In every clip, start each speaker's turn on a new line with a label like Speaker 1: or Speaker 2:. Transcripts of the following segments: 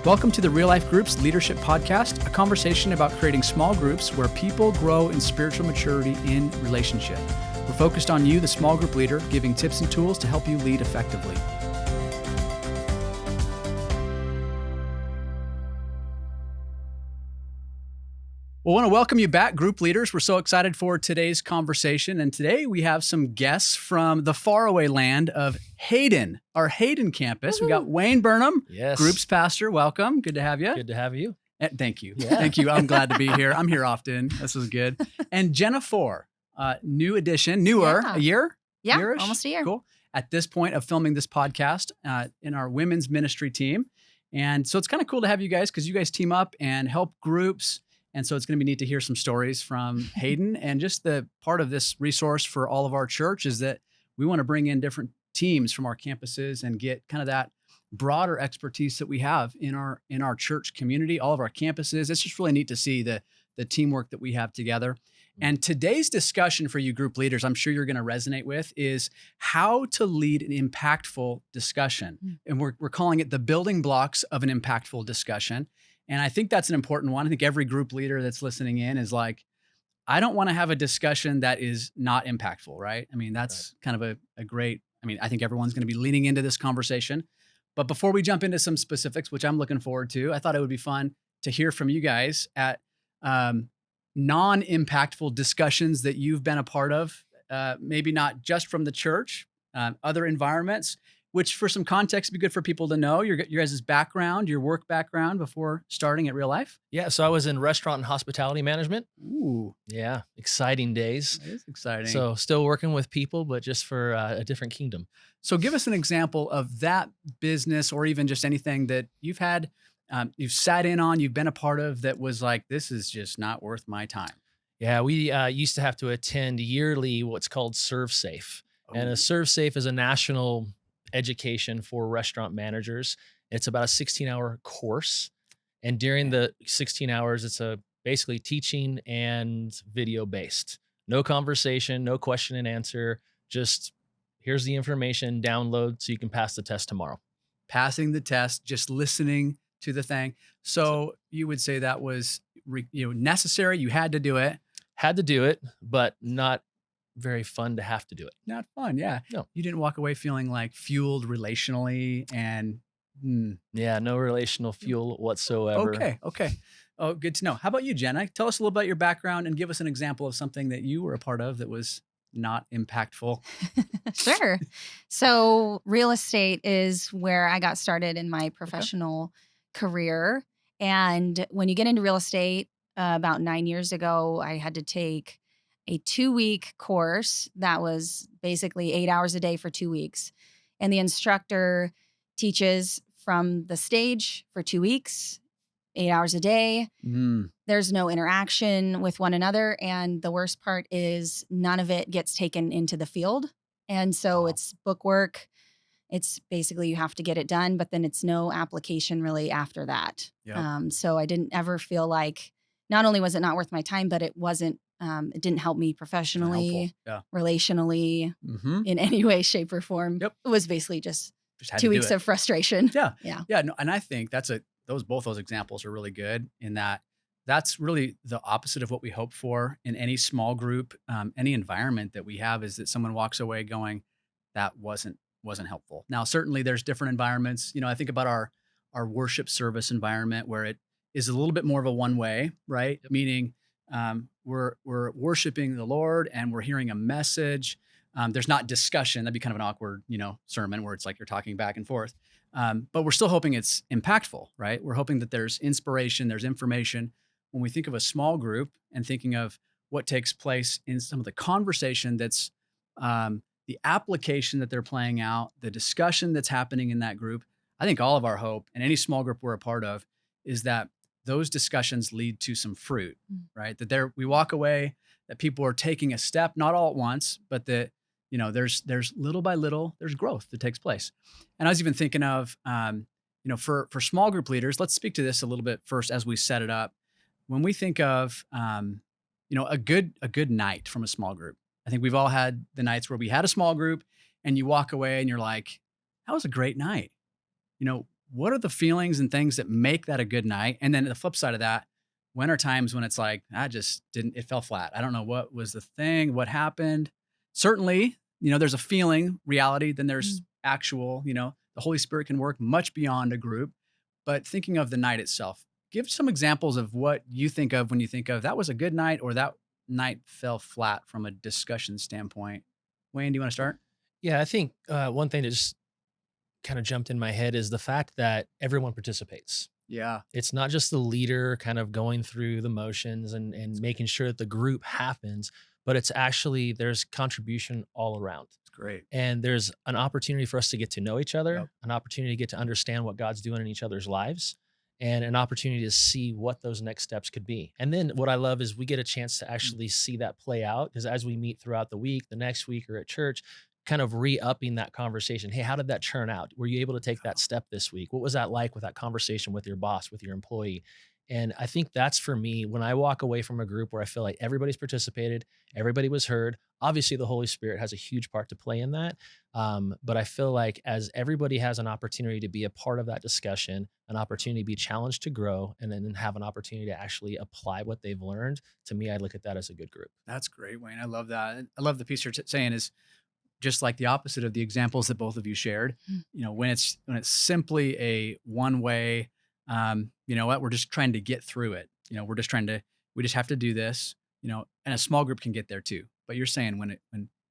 Speaker 1: Welcome to the Real Life Groups Leadership Podcast, a conversation about creating small groups where people grow in spiritual maturity in relationship. We're focused on you, the small group leader, giving tips and tools to help you lead effectively. Well, I want to welcome you back, group leaders. We're so excited for today's conversation. And today we have some guests from the faraway land of Hayden, our Hayden Campus. We got Wayne Burnham, Groups Pastor. Welcome. Good to have you.
Speaker 2: Good to have you.
Speaker 1: Thank you.
Speaker 2: Yeah.
Speaker 1: Thank you. I'm glad to be here. I'm here often. This is good. And Jenna Fore, new addition, a year?
Speaker 3: Yeah,
Speaker 1: Year-ish?
Speaker 3: almost a year.
Speaker 1: Cool. At this point of filming this podcast in our women's ministry team. And so it's kind of cool to have you guys because you guys team up and help groups. And so it's going to be neat to hear some stories from Hayden. And just the part of this resource for all of our church is that we want to bring in different teams from our campuses and get kind of that broader expertise that we have in our church community, all of our campuses. It's just really neat to see the teamwork that we have together. And today's discussion for you group leaders, I'm sure you're going to resonate with, is how to lead an impactful discussion. And we're calling it the building blocks of an impactful discussion. And I think that's an important one. I think every group leader that's listening in is like, I don't want to have a discussion that is not impactful, right? I mean, that's kind of a great, I think everyone's going to be leaning into this conversation. But before we jump into some specifics, which I'm looking forward to, I thought it would be fun to hear from you guys at non-impactful discussions that you've been a part of, maybe not just from the church, other environments, which for some context would be good for people to know your guys' background, your work background before starting at Real Life.
Speaker 2: Yeah, so I was in restaurant and hospitality management.
Speaker 1: Ooh.
Speaker 2: Yeah, exciting days.
Speaker 1: That is exciting.
Speaker 2: So still working with people, but just for a different kingdom.
Speaker 1: So give us an example of that business or even just anything that you've had, you've sat in on, you've been a part of that was like, this is just not worth my time.
Speaker 2: Yeah, we used to have to attend yearly what's called Serve Safe. And a Serve Safe is a national education for restaurant managers. It's about a 16-hour course. And during the 16 hours, it's basically teaching and video based. No conversation, no question and answer. Just here's the information, download so you can pass the test tomorrow.
Speaker 1: Passing the test, just listening to the thing. So you would say that was necessary. You had to do it.
Speaker 2: Had to do it, but not very fun to have to do it.
Speaker 1: Not fun, yeah.
Speaker 2: No.
Speaker 1: You didn't walk away feeling like fueled relationally and...
Speaker 2: Yeah, no relational fuel whatsoever.
Speaker 1: Okay. Oh, good to know. How about you, Jenna? Tell us a little about your background and give us an example of something that you were a part of that was not impactful.
Speaker 3: Sure. So real estate is where I got started in my professional career. And when you get into real estate, about 9 years ago, I had to take a 2-week course that was basically 8 hours a day for 2 weeks. And the instructor teaches from the stage for 2 weeks, 8 hours a day. There's no interaction with one another. And the worst part is none of it gets taken into the field. And so it's book work. It's basically you have to get it done, but then it's no application really after that. Yep. So I didn't ever feel like, not only was it not worth my time, but it wasn't, it didn't help me professionally, relationally, in any way, shape, or form. Yep. It was basically just 2 weeks of frustration.
Speaker 1: Yeah. No, and I think both those examples are really good in that that's really the opposite of what we hope for in any small group, any environment that we have, is that someone walks away going, that wasn't helpful. Now, certainly there's different environments. I think about our worship service environment where it is a little bit more of a one-way, right? Yep. Meaning we're worshiping the Lord and we're hearing a message. There's not discussion. That'd be kind of an awkward, sermon where it's like you're talking back and forth. But we're still hoping it's impactful, right? We're hoping that there's inspiration, there's information. When we think of a small group and thinking of what takes place in some of the conversation that's the application that they're playing out, the discussion that's happening in that group, I think all of our hope and any small group we're a part of is that those discussions lead to some fruit, right? That we walk away, that people are taking a step, not all at once, but that, there's little by little, there's growth that takes place. And I was even thinking of, for small group leaders, let's speak to this a little bit first as we set it up. When we think of, a good night from a small group, I think we've all had the nights where we had a small group and you walk away and you're like, that was a great night. what are the feelings and things that make that a good night? And then the flip side of that, when are times when it's like, I just didn't, it fell flat. I don't know what was the thing, what happened. Certainly, there's a feeling reality, then there's
Speaker 3: Mm.
Speaker 1: actual, the Holy Spirit can work much beyond a group. But thinking of the night itself, give some examples of what you think of when you think of that was a good night or that night fell flat from a discussion standpoint. Wayne, do you want to start?
Speaker 2: Yeah, I think one thing that just kind of jumped in my head is the fact that everyone participates.
Speaker 1: Yeah.
Speaker 2: It's not just the leader kind of going through the motions and making sure that the group happens, but it's actually there's contribution all around.
Speaker 1: It's great.
Speaker 2: And there's an opportunity for us to get to know each
Speaker 1: Yep.
Speaker 2: other, an opportunity to get to understand what God's doing in each other's lives, and an opportunity to see what those next steps could be. And then what I love is we get a chance to actually see that play out because as we meet throughout the week, the next week, or at church, kind of re-upping that conversation. Hey, how did that turn out? Were you able to take that step this week? What was that like with that conversation with your boss, with your employee? And I think that's for me when I walk away from a group where I feel like everybody's participated, everybody was heard. Obviously, the Holy Spirit has a huge part to play in that. But I feel like as everybody has an opportunity to be a part of that discussion, an opportunity to be challenged to grow, and then have an opportunity to actually apply what they've learned, to me, I look at that as a good group.
Speaker 1: That's great, Wayne. I love that. I love the piece you're saying is just like the opposite of the examples that both of you shared.
Speaker 3: Mm.
Speaker 1: When it's simply a one way, you know what, we're just trying to get through it. We just have to do this, and a small group can get there too. But you're saying when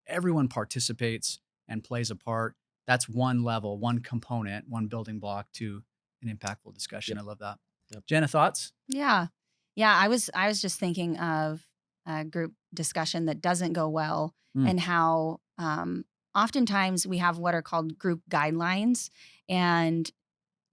Speaker 1: everyone participates and plays a part, that's one level, one component, one building block to an impactful discussion.
Speaker 2: Yep.
Speaker 1: I love that.
Speaker 2: Yep.
Speaker 1: Jenna, thoughts?
Speaker 3: Yeah. Yeah. I was just thinking of a group discussion that doesn't go well
Speaker 1: Mm.
Speaker 3: and how oftentimes we have what are called group guidelines. And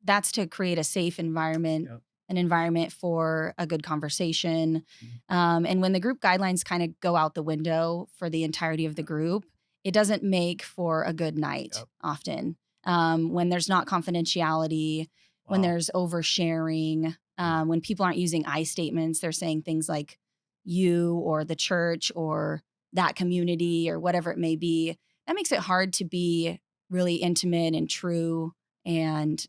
Speaker 3: that's to create a safe environment,
Speaker 1: Yep.
Speaker 3: an environment for a good conversation.
Speaker 1: Mm.
Speaker 3: And when the group guidelines kind of go out the window for the entirety of the group, it doesn't make for a good night
Speaker 1: Yep.
Speaker 3: often. When there's not confidentiality, when
Speaker 1: Wow.
Speaker 3: there's oversharing, when people aren't using I statements, they're saying things like you or the church or that community or whatever it may be. That makes it hard to be really intimate and true and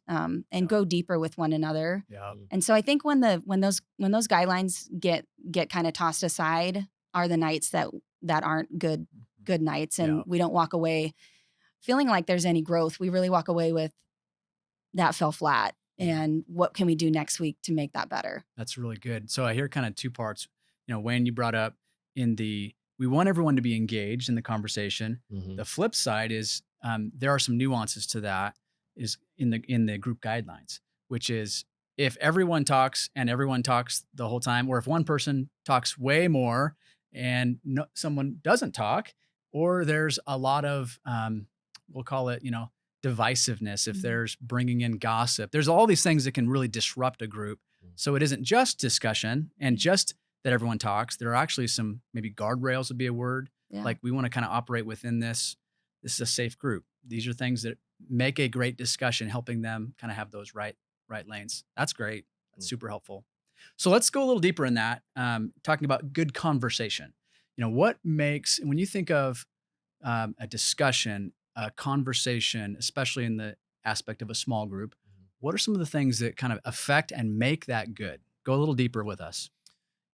Speaker 3: go deeper with one another.
Speaker 1: Yeah.
Speaker 3: And so I think when those guidelines get kind of tossed aside are the nights that aren't good nights, and
Speaker 1: Yeah.
Speaker 3: we don't walk away feeling like there's any growth. We really walk away with that fell flat, and what can we do next week to make that better?
Speaker 1: That's really good. So I hear kind of two parts. Wayne, you brought up we want everyone to be engaged in the conversation.
Speaker 2: Mhm.
Speaker 1: The flip side is there are some nuances to that is in the group guidelines, which is if everyone talks and everyone talks the whole time, or if one person talks way more and someone doesn't talk, or there's a lot of we'll call it divisiveness, if
Speaker 3: Mhm.
Speaker 1: there's bringing in gossip, there's all these things that can really disrupt a group. So it isn't just discussion and just that everyone talks. There are actually some maybe guardrails would be a word.
Speaker 3: Yeah.
Speaker 1: Like we want to kind of operate within this. This is a safe group. These are things that make a great discussion, helping them kind of have those right lanes. That's great. That's super helpful. So let's go a little deeper in that. Talking about good conversation. What makes when you think of a discussion, a conversation, especially in the aspect of a small group, what are some of the things that kind of affect and make that good? Go a little deeper with us.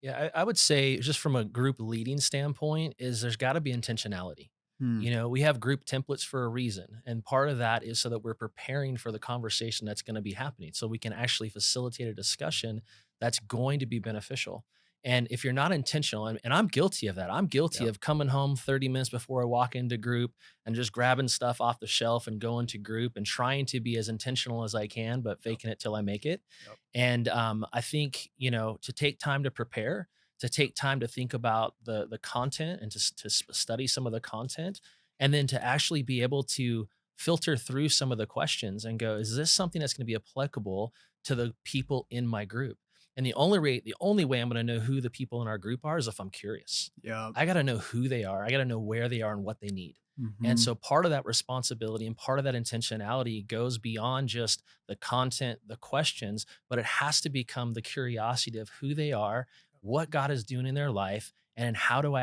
Speaker 2: Yeah, I would say just from a group leading standpoint is there's got to be intentionality. We have group templates for a reason. And part of that is so that we're preparing for the conversation that's going to be happening. So we can actually facilitate a discussion that's going to be beneficial. And if you're not intentional, and I'm guilty of that, I'm guilty
Speaker 1: Yep.
Speaker 2: of coming home 30 minutes before I walk into group and just grabbing stuff off the shelf and going to group and trying to be as intentional as I can, but faking it till I make it.
Speaker 1: Yep.
Speaker 2: And I think, to take time to prepare, to take time to think about the content and to study some of the content, and then to actually be able to filter through some of the questions and go, is this something that's going to be applicable to the people in my group? And the only way I'm going to know who the people in our group are is if I'm curious.
Speaker 1: Yeah.
Speaker 2: I got to know who they are. I got to know where they are and what they need.
Speaker 1: Mhm.
Speaker 2: And so part of that responsibility and part of that intentionality goes beyond just the content, the questions, but it has to become the curiosity of who they are, what God is doing in their life, and how do I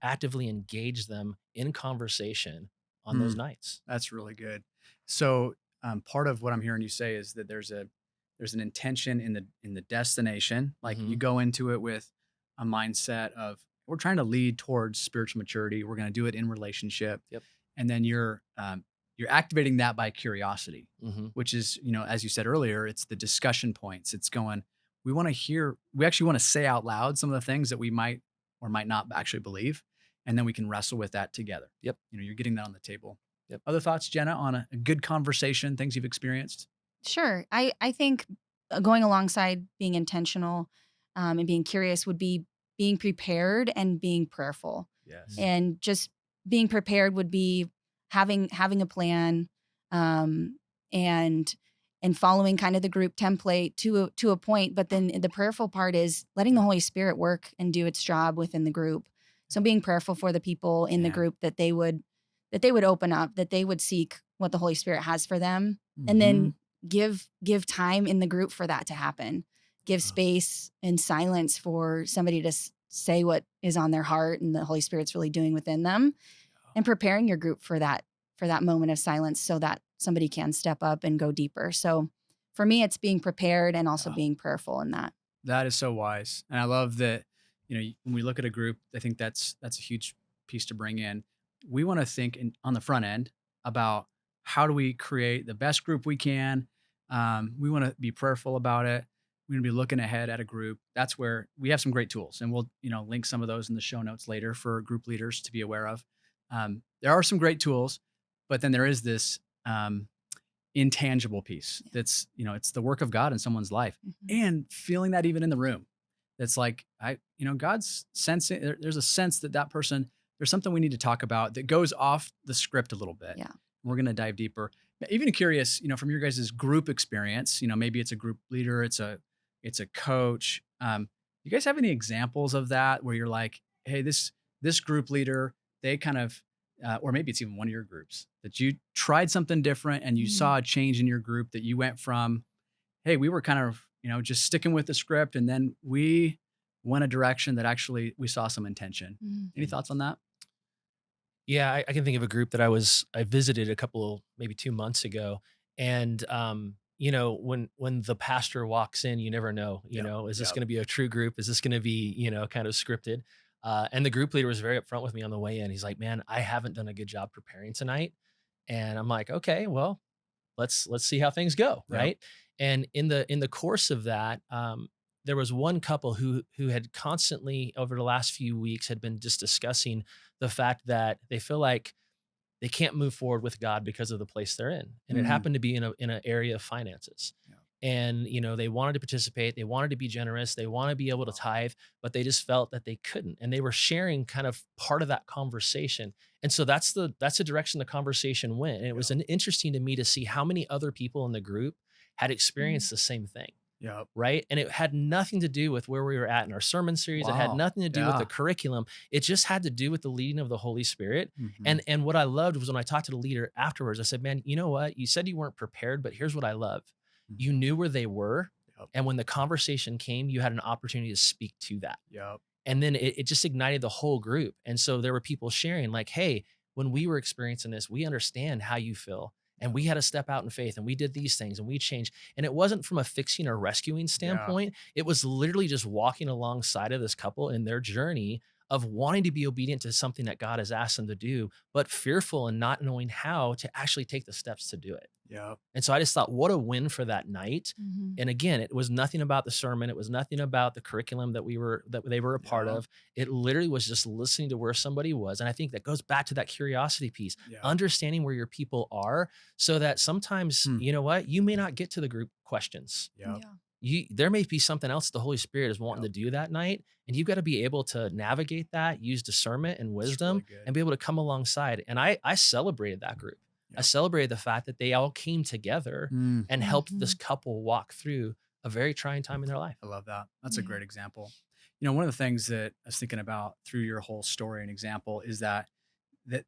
Speaker 2: actively engage them in conversation on those nights.
Speaker 1: That's really good. So part of what I'm hearing you say is that there's an intention in the destination. Like you
Speaker 2: Mhm.
Speaker 1: go into it with a mindset of we're trying to lead towards spiritual maturity. We're going to do it in relationship,
Speaker 2: Yep.
Speaker 1: and then you're activating that by curiosity,
Speaker 2: Mhm.
Speaker 1: which is, as you said earlier, it's the discussion points. It's going. We want to hear. We actually want to say out loud some of the things that we might or might not actually believe, and then we can wrestle with that together.
Speaker 2: Yep.
Speaker 1: You're getting that on the table.
Speaker 2: Yep.
Speaker 1: Other thoughts, Jenna, on a good conversation, things you've experienced?
Speaker 3: Sure. I think going alongside being intentional and being curious would be being prepared and being prayerful.
Speaker 1: Yes.
Speaker 3: And just being prepared would be having a plan, um, and following kind of the group template to a point. But then the prayerful part is letting the Holy Spirit work and do its job within the group. So being prayerful for the people in the
Speaker 1: Man.
Speaker 3: group that they would open up, that they would seek what the Holy Spirit has for them, and
Speaker 1: Mhm.
Speaker 3: then give time in the group for that to happen. Give space and silence for somebody to say what is on their heart and the Holy Spirit's really doing within them, and preparing your group for that moment of silence so that somebody can step up and go deeper. So for me, it's being prepared and also
Speaker 1: Yeah.
Speaker 3: being prayerful in that.
Speaker 1: That is so wise. And I love that, when we look at a group, I think that's a huge piece to bring in. We want to think on the front end about how do we create the best group we can. We want to be prayerful about it. We're going to be looking ahead at a group. That's where we have some great tools, and we'll, link some of those in the show notes later for group leaders to be aware of. There are some great tools, but then there is this intangible piece that's, it's the work of God in someone's life,
Speaker 3: Mhm.
Speaker 1: and feeling that even in the room. That's like, God's sensing, there's a sense that person, there's something we need to talk about that goes off the script a little bit.
Speaker 3: Yeah.
Speaker 1: We're going to dive deeper. Even curious, from your guys' group experience, maybe it's a group leader, it's a coach. You guys have any examples of that where you're like, hey, this group leader, they kind of, or maybe it's even one of your groups that you tried something different and you
Speaker 3: Mhm.
Speaker 1: saw a change in your group, that you went from, hey, we were kind of, just sticking with the script, and then we went a direction that actually we saw some intention.
Speaker 3: Mhm.
Speaker 1: Any thoughts on that?
Speaker 2: Yeah, I can think of a group that I visited a couple, maybe 2 months ago, and when the pastor walks in, you never know.
Speaker 1: Yep.
Speaker 2: Is this
Speaker 1: Yep.
Speaker 2: going to be a true group? Is this going to be kind of scripted? And the group leader was very upfront with me on the way in. He's like, "Man, I haven't done a good job preparing tonight," and I'm like, "Okay, well, let's see how things go,
Speaker 1: Yep.
Speaker 2: right?" And in the course of that, there was one couple who had constantly over the last few weeks had been just discussing the fact that they feel like they can't move forward with God because of the place they're in, and it
Speaker 1: Mm.
Speaker 2: happened to be in an area of finances.
Speaker 1: Yep.
Speaker 2: And they wanted to participate, they wanted to be generous, they want to be able to tithe, but they just felt that they couldn't, and they were sharing kind of part of that conversation. And so that's the direction the conversation went, and it was
Speaker 1: Yep.
Speaker 2: interesting to me to see how many other people in the group had
Speaker 3: Mhm.
Speaker 2: experienced the same thing,
Speaker 1: Yep.
Speaker 2: right? And it had nothing to do with where we were at in our sermon series. It had
Speaker 1: Wow.
Speaker 2: nothing to do with the
Speaker 1: Yeah.
Speaker 2: curriculum. It just had to do with the leading of the Holy Spirit.
Speaker 1: Mhm.
Speaker 2: And what I loved was when I talked to the leader afterwards, I said, "Man, you know what? You said you weren't prepared, but here's what I love.
Speaker 1: Mhm.
Speaker 2: You knew where they were.
Speaker 1: Yep.
Speaker 2: And when the conversation came, you had an opportunity to speak to that."
Speaker 1: Yep.
Speaker 2: And then it just ignited the whole group. And so there were people sharing like, "Hey, when we were experiencing this, we understand how you feel. And we had to step out in faith, and we did these things, and we changed." And it wasn't from a fixing or rescuing
Speaker 1: Yeah.
Speaker 2: standpoint. It was literally just walking alongside of this couple in their journey of wanting to be obedient to something that God has asked them to do, but fearful and not knowing how to actually take the steps to do it.
Speaker 1: Yep.
Speaker 2: And so I just thought, what a win for that night.
Speaker 3: Mhm.
Speaker 2: And again, it was nothing about the sermon. It was nothing about the curriculum that they were a part
Speaker 1: Yeah.
Speaker 2: of. It literally was just listening to where somebody was. And I think that goes back to that curiosity piece,
Speaker 1: Yeah.
Speaker 2: understanding where your people are, so that sometimes,
Speaker 1: Hmm.
Speaker 2: you know what, you may not get to the group questions.
Speaker 1: Yep.
Speaker 2: There may be something else the Holy Spirit is wanting
Speaker 1: Yep.
Speaker 2: to do that night. And you've got to be able to navigate that, use discernment and
Speaker 1: That's
Speaker 2: wisdom,
Speaker 1: really good.
Speaker 2: and be able to come alongside. And I celebrated that group. I
Speaker 1: Yep.
Speaker 2: celebrated the fact that they all came together
Speaker 1: Mm.
Speaker 2: and helped this
Speaker 3: Mhm.
Speaker 2: couple walk through a very trying time in their life.
Speaker 1: I love that. That's a
Speaker 3: Yeah.
Speaker 1: great example. One of the things that I was thinking about through your whole story and example is that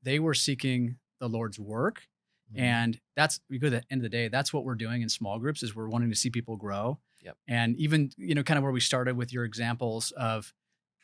Speaker 1: they were seeking the Lord's work.
Speaker 2: Mhm.
Speaker 1: And that's, we go to the end of the day, that's what we're doing in small groups, is we're wanting to see people grow.
Speaker 2: Yep.
Speaker 1: And even, kind of where we started with your examples of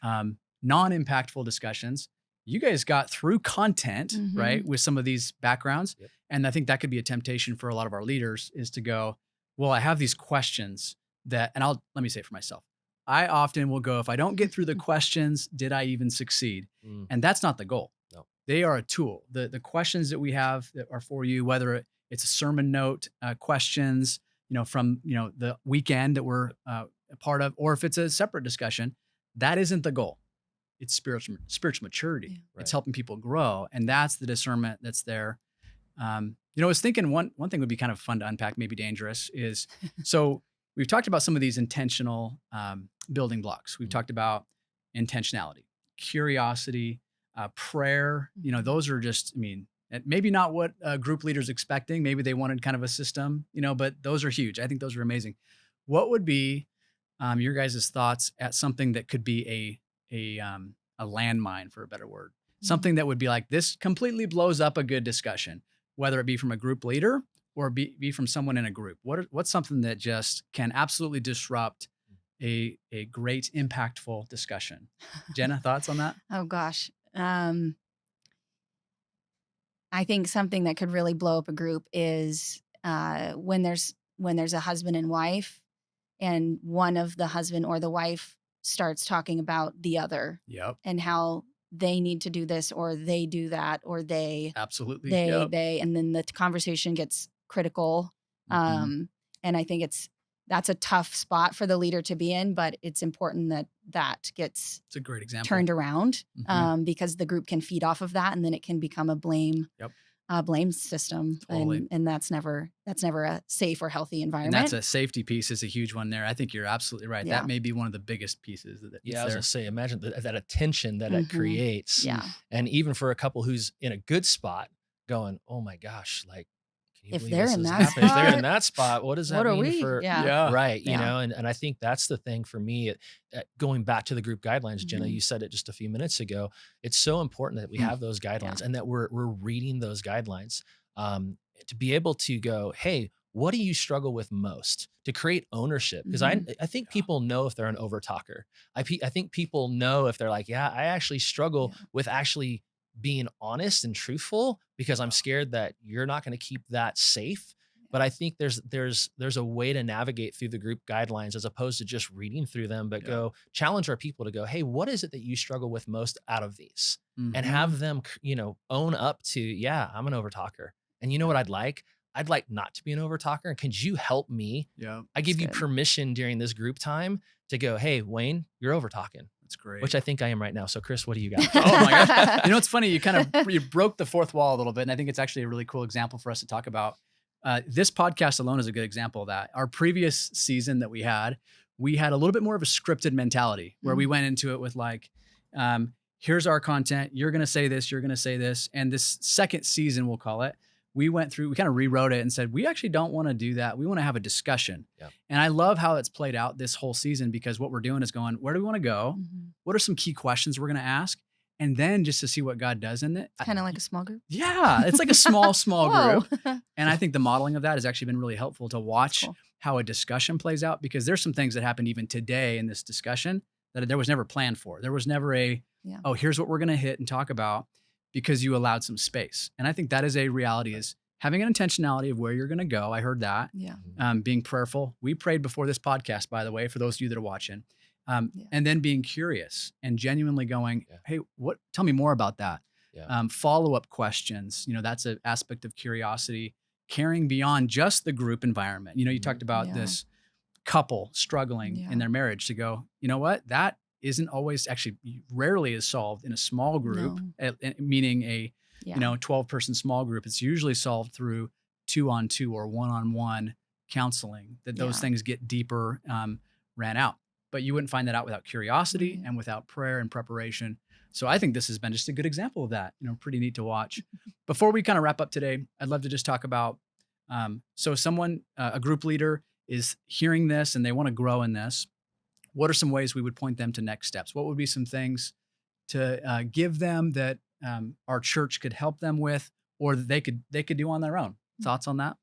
Speaker 1: non-impactful discussions, you guys got through content, right,
Speaker 3: Mhm.
Speaker 1: with some of these backgrounds.
Speaker 2: Yep.
Speaker 1: And I think that could be a temptation for a lot of our leaders is to go, well, I have these questions that, and let me say it for myself. I often will go, if I don't get through the questions, did I even succeed?
Speaker 2: Mm,
Speaker 1: And that's not the goal.
Speaker 2: no.
Speaker 1: They are a tool. The questions that we have that are for you, whether it's a sermon note, questions, from, the weekend that we're a part of, or if it's a separate discussion, that isn't the goal. It's spiritual maturity.
Speaker 3: Yeah.
Speaker 1: It's
Speaker 2: Right.
Speaker 1: helping people grow, and that's the discernment that's there. I was thinking one thing would be kind of fun to unpack, maybe dangerous, is so we've talked about some of these intentional building blocks. We've
Speaker 2: Mm.
Speaker 1: talked about intentionality, curiosity, prayer.
Speaker 3: Mhm.
Speaker 1: Those are just, maybe not what a group leader's expecting. Maybe they wanted kind of a system, but those are huge. I think those are amazing. What would be your guys' thoughts at something that could be a landmine, for a better word?
Speaker 3: Mhm.
Speaker 1: Something that would be like, this completely blows up a good discussion, whether it be from a group leader or be from someone in a group. What's something that just can absolutely disrupt a great, impactful discussion? Jenna, thoughts on that?
Speaker 3: Oh gosh. I think something that could really blow up a group is when there's a husband and wife, and one of the husband or the wife starts talking about the other
Speaker 1: Yep.
Speaker 3: and how they need to do this or they do that or
Speaker 1: Absolutely. Yep.
Speaker 3: and then the conversation gets critical.
Speaker 1: Mhm.
Speaker 3: And I think that's a tough spot for the leader to be in, but it's important that gets
Speaker 1: It's a great example.
Speaker 3: turned around,
Speaker 1: Mhm.
Speaker 3: because the group can feed off of that, and then it can become a
Speaker 1: Yep.
Speaker 3: blame system,
Speaker 1: Totally.
Speaker 3: and that's never a safe or healthy
Speaker 1: And that's
Speaker 3: environment.
Speaker 1: a safety piece is a huge one there. I think you're absolutely right. That
Speaker 3: Yeah.
Speaker 1: may be one of the biggest pieces that
Speaker 2: Yeah,
Speaker 1: it's
Speaker 2: I was
Speaker 1: there.
Speaker 2: gonna say, imagine that attention that it
Speaker 3: Mhm.
Speaker 2: creates.
Speaker 3: Yeah.
Speaker 2: And even for a couple who's in a good spot going, oh my gosh, like, can you
Speaker 3: If
Speaker 2: believe
Speaker 3: they're
Speaker 2: this
Speaker 3: in
Speaker 2: is
Speaker 3: that
Speaker 2: happening? If they're in
Speaker 3: spot,
Speaker 2: that spot, what does that
Speaker 3: what are
Speaker 2: mean
Speaker 3: we?
Speaker 2: for,
Speaker 3: Yeah.
Speaker 1: Yeah.
Speaker 2: right?
Speaker 3: Yeah.
Speaker 2: And I think that's the thing for me, going back to the group guidelines, Jenna,
Speaker 3: Mhm.
Speaker 2: you said it just a few minutes ago. It's so important that we have those guidelines and that we're reading those guidelines, to be able to go, hey, what do you struggle with most, to create ownership? Because
Speaker 3: Mhm.
Speaker 2: I think
Speaker 1: Yeah.
Speaker 2: people know if they're an overtalker. I think people know if they're like, yeah, I actually struggle
Speaker 3: Yeah.
Speaker 2: with actually being honest and truthful because I'm scared that you're not going to keep that safe. But I think there's a way to navigate through the group guidelines as opposed to just reading through them, but
Speaker 1: Yeah.
Speaker 2: go challenge our people to go, hey, what is it that you struggle with most out of these? And
Speaker 1: Mhm.
Speaker 2: have them, own up to, yeah, I'm an overtalker. And you know what I'd like? I'd like not to be an overtalker. And could you help me?
Speaker 1: Yeah.
Speaker 2: I
Speaker 3: That's
Speaker 2: give you
Speaker 3: good.
Speaker 2: permission during this group time to go, hey, Wayne, you're overtalking,
Speaker 1: That's great.
Speaker 2: which I think I am right now. So Chris, what do you got?
Speaker 1: Oh my gosh. It's funny. You broke the fourth wall a little bit. And I think it's actually a really cool example for us to talk about. This podcast alone is a good example of that. Our previous season that we had a little bit more of a scripted mentality where we
Speaker 3: Mm.
Speaker 1: went into it with like, here's our content. You're going to say this, you're going to say this. And this second season, we'll call it, we kind of rewrote it and said, we actually don't want to do that. We want to have a discussion.
Speaker 2: Yeah.
Speaker 1: And I love how it's played out this whole season because what we're doing is going, where do we want to go?
Speaker 3: Mhm.
Speaker 1: What are some key questions we're going to ask? And then just to see what God does in it.
Speaker 3: Kind of like a small group.
Speaker 1: Yeah, it's like a small
Speaker 3: Whoa.
Speaker 1: group. And I think the modeling of that has actually been really helpful to watch
Speaker 3: Cool.
Speaker 1: how a discussion plays out because there's some things that happened even today in this discussion that there was never planned for. There was never
Speaker 3: Yeah.
Speaker 1: oh, here's what we're going to hit and talk about because you allowed some space. And I think that is a reality is having an intentionality of where you're going to go. I heard that.
Speaker 3: Yeah.
Speaker 1: Being prayerful. We prayed before this podcast, by the way, for those of you that are watching.
Speaker 3: Yeah.
Speaker 1: And then being curious and genuinely going,
Speaker 2: Yeah.
Speaker 1: hey, tell me more about that.
Speaker 2: Yeah.
Speaker 1: Follow-up questions, that's an aspect of curiosity, caring beyond just the group environment. You talked about
Speaker 3: Yeah.
Speaker 1: this couple struggling
Speaker 3: Yeah.
Speaker 1: in their marriage to go, you know what? That isn't always actually rarely is solved in a small group, meaning a,
Speaker 3: Yeah.
Speaker 1: 12-person small group. It's usually solved through 2-on-2 or 1-on-1 counseling that those
Speaker 3: Yeah.
Speaker 1: things get deeper, ran out. But you wouldn't find that out without curiosity
Speaker 3: Right.
Speaker 1: and without prayer and preparation. So I think this has been just a good example of that, pretty neat to watch. Before we kind of wrap up today, I'd love to just talk about, so someone, a group leader is hearing this and they want to grow in this. What are some ways we would point them to next steps? What would be some things to give them that our church could help them with, or that they could do on their own? Thoughts on that?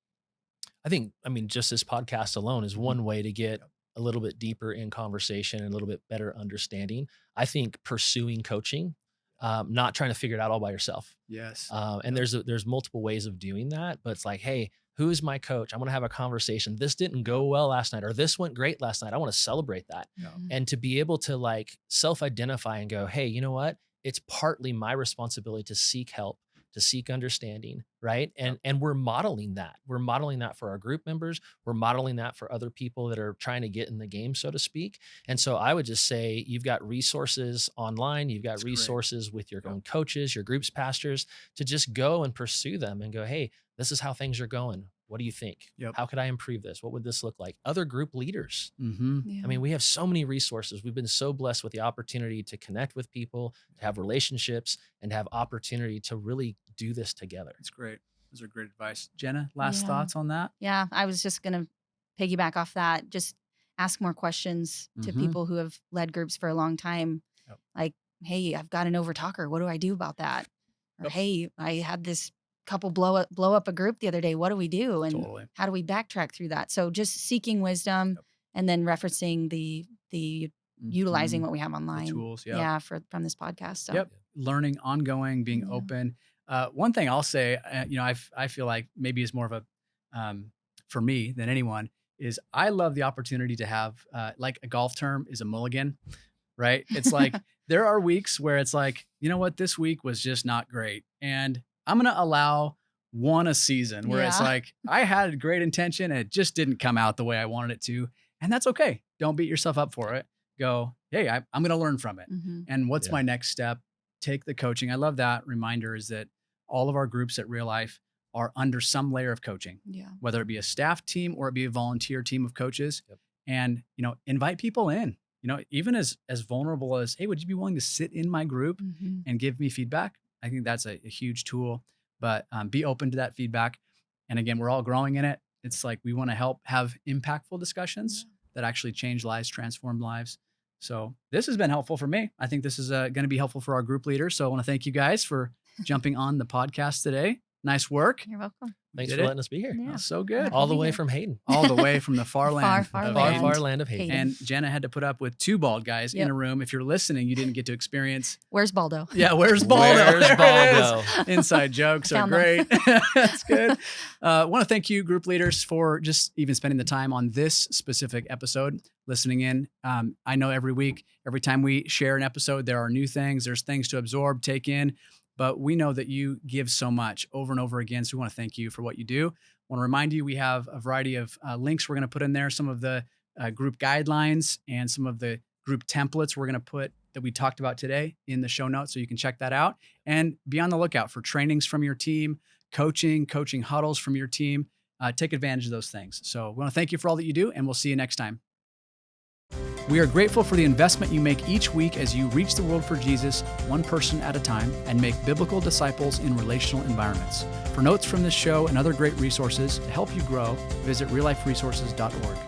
Speaker 2: I mean, just this podcast alone is
Speaker 1: Mhm.
Speaker 2: one way to get a little bit deeper in conversation and a little bit better understanding. I think pursuing coaching not trying to figure it out all by yourself.
Speaker 1: Yes.
Speaker 2: And there's multiple ways of doing that, but it's like, hey, who is my coach? I want to have a conversation. This didn't go well last night, or this went great last night. I want to celebrate that.
Speaker 1: Yeah.
Speaker 2: And to be able to like self-identify and go, hey, you know what? It's partly my responsibility to seek help, to seek understanding, right? And we're modeling that. We're modeling that for our group members. We're modeling that for other people that are trying to get in the game, so to speak. And so I would just say you've got resources online, you've got
Speaker 1: That's
Speaker 2: resources with your own coaches, your groups pastors, to just go and pursue them and go, hey, this is how things are going. What do you think?
Speaker 1: Yep.
Speaker 2: How could I improve this? What would this look like? Other group leaders.
Speaker 1: Mm-hmm.
Speaker 3: Yeah.
Speaker 2: I mean, we have so many resources. We've been so blessed with the opportunity to connect with people, to have relationships, and to have opportunity to really do this together.
Speaker 1: That's great. Those are great advice. Jenna, last
Speaker 3: Yeah.
Speaker 1: thoughts on that?
Speaker 3: Yeah, I was just going to piggyback off that. Just ask more questions to
Speaker 1: Mhm.
Speaker 3: people who have led groups for a long time.
Speaker 1: Yep.
Speaker 3: Like, hey, I've got an overtalker. What do I do about that? Or,
Speaker 1: Yep.
Speaker 3: hey, I had this couple blow up a group the other day. What do we do? And
Speaker 1: Totally.
Speaker 3: how do we backtrack through that? So just seeking wisdom
Speaker 1: Yep.
Speaker 3: and then referencing the utilizing
Speaker 1: Mhm.
Speaker 3: what we have online.
Speaker 1: The tools. Yeah.
Speaker 3: Yeah, from this podcast. So
Speaker 1: Yep. Learning, ongoing, being
Speaker 3: Yeah.
Speaker 1: open. One thing I'll say, I feel like maybe is more of a, for me than anyone, is I love the opportunity to have, like a golf term is a mulligan, right? It's like there are weeks where it's like, you know what, this week was just not great. And I'm going to allow one a season where it's
Speaker 3: Yeah.
Speaker 1: like, I had great intention and it just didn't come out the way I wanted it to. And that's okay. Don't beat yourself up for it. Go, hey, I'm going to learn from it.
Speaker 3: Mhm.
Speaker 1: And what's
Speaker 2: Yeah.
Speaker 1: my next step? Take the coaching. I love that reminder is that all of our groups at Real Life are under some layer of coaching,
Speaker 3: Yeah.
Speaker 1: whether it be a staff team or it be a volunteer team of coaches.
Speaker 2: Yep.
Speaker 1: And, invite people in, even as vulnerable as, hey, would you be willing to sit in my group
Speaker 3: Mhm.
Speaker 1: and give me feedback? I think that's a huge tool, but be open to that feedback. And again, we're all growing in it. It's like we want to help have impactful discussions that actually change lives, transform lives. So this has been helpful for me. I think this is going to be helpful for our group leaders. So I want to thank you guys for jumping on the podcast today. Nice work.
Speaker 3: You're welcome.
Speaker 2: Thanks
Speaker 1: Did
Speaker 2: for
Speaker 1: it?
Speaker 2: letting us be here.
Speaker 3: Yeah.
Speaker 1: So good.
Speaker 3: Happy
Speaker 2: All
Speaker 3: to
Speaker 2: the
Speaker 3: be
Speaker 2: way
Speaker 3: here.
Speaker 2: from Hayden.
Speaker 1: All the way from the far land.
Speaker 3: Far
Speaker 1: of
Speaker 2: Far,
Speaker 3: land.
Speaker 1: Hayden.
Speaker 2: far land of Hayden.
Speaker 3: Hayden.
Speaker 1: And Jenna had to put up with two bald guys in
Speaker 3: Yep.
Speaker 1: a room. If you're listening, you didn't get to experience.
Speaker 3: Where's Baldo?
Speaker 1: Yeah, where's Baldo?
Speaker 2: Where's
Speaker 1: There it
Speaker 2: Baldo?
Speaker 1: is. Inside jokes are
Speaker 3: Found
Speaker 1: great. That's good. I want to thank you, group leaders, for just even spending the time on this specific episode, listening in. I know every week, every time we share an episode, there are new things. There's things to absorb, take in. But we know that you give so much over and over again. So we want to thank you for what you do. I want to remind you, we have a variety of links we're going to put in there, some of the group guidelines and some of the group templates we're going to put that we talked about today in the show notes. So you can check that out and be on the lookout for trainings from your team, coaching huddles from your team. Take advantage of those things. So we want to thank you for all that you do, and we'll see you next time. We are grateful for the investment you make each week as you reach the world for Jesus, one person at a time, and make biblical disciples in relational environments. For notes from this show and other great resources to help you grow, visit realliferesources.org.